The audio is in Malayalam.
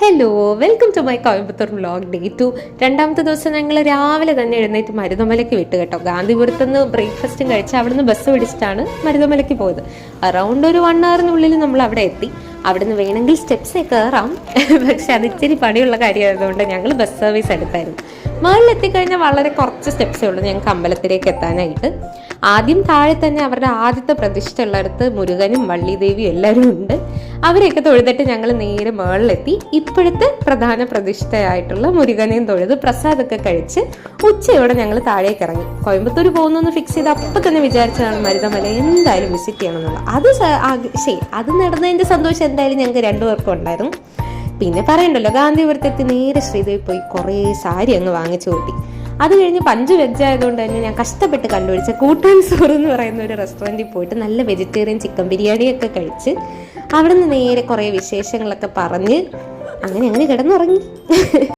Hello, welcome to my Coimbatore vlog day 2. രണ്ടാമത്തെ ദിവസം ഞങ്ങൾ രാവിലെ തന്നെ എഴുന്നേറ്റ് മരുതമലയ്ക്ക് വിട്ടു കേട്ടോ. ഗാന്ധിപുരത്ത് നിന്ന് ബ്രേക്ക്ഫാസ്റ്റും കഴിച്ച് അവിടുന്ന് ബസ് പിടിച്ചിട്ടാണ് മരുതമലയ്ക്ക് പോയത്. അറൗണ്ട് ഒരു 1 hourനുള്ളിൽ നമ്മൾ അവിടെ എത്തി. അവിടുന്ന് വേണമെങ്കിൽ സ്റ്റെപ്സേ കയറാം, പക്ഷെ അത് ഇച്ചിരി പണിയുള്ള കാര്യമായതുകൊണ്ട് ഞങ്ങൾ ബസ് സർവീസ് എടുത്തായിരുന്നു. മുകളിൽ എത്തിക്കഴിഞ്ഞാൽ വളരെ കുറച്ച് സ്റ്റെപ്സേ ഉള്ളൂ ഞങ്ങൾക്ക് അമ്പലത്തിലേക്ക് എത്താനായിട്ട്. ആദ്യം താഴെ തന്നെ അവരുടെ ആദ്യത്തെ പ്രതിഷ്ഠ ഉള്ളിടത്ത് മുരുകനും വള്ളിദേവിയും എല്ലാവരും ഉണ്ട്. അവരെയൊക്കെ തൊഴുതിട്ട് ഞങ്ങൾ നേരെ മുകളിലെത്തി. ഇപ്പോഴത്തെ പ്രധാന പ്രതിഷ്ഠയായിട്ടുള്ള മുരുകനെയും തൊഴുത് പ്രസാദമൊക്കെ കഴിച്ച് ഉച്ചയോടെ ഞങ്ങൾ താഴേക്ക് ഇറങ്ങി. കോയമ്പത്തൂർ പോകുന്നു ഫിക്സ് ചെയ്ത് അപ്പം തന്നെ വിചാരിച്ചതാണ് മരുതമല എന്തായാലും വിസിറ്റ് ചെയ്യണം എന്നുള്ളത്. അത് നടന്നതിന്റെ സന്തോഷം എന്തായാലും ഞങ്ങൾക്ക് രണ്ടുപേർക്കും ഉണ്ടായിരുന്നു. പിന്നെ പറയണ്ടല്ലോ, ഗാന്ധിപുരത്തെത്തി നേരെ ശ്രീദേവി പോയി കുറേ സാരി അങ്ങ് വാങ്ങിച്ചു കൂട്ടി. അത് കഴിഞ്ഞ് 5 വെജ് ആയതുകൊണ്ട് തന്നെ ഞാൻ കഷ്ടപ്പെട്ട് കണ്ടുപിടിച്ച കൂട്ടാൻ സോറ് എന്ന് പറയുന്ന ഒരു റെസ്റ്റോറൻറ്റിൽ പോയിട്ട് നല്ല വെജിറ്റേറിയൻ ചിക്കൻ ബിരിയാണിയൊക്കെ കഴിച്ച് അവിടെ നിന്ന് നേരെ കുറേ വിശേഷങ്ങളൊക്കെ പറഞ്ഞ് അങ്ങനെ കിടന്നുറങ്ങി.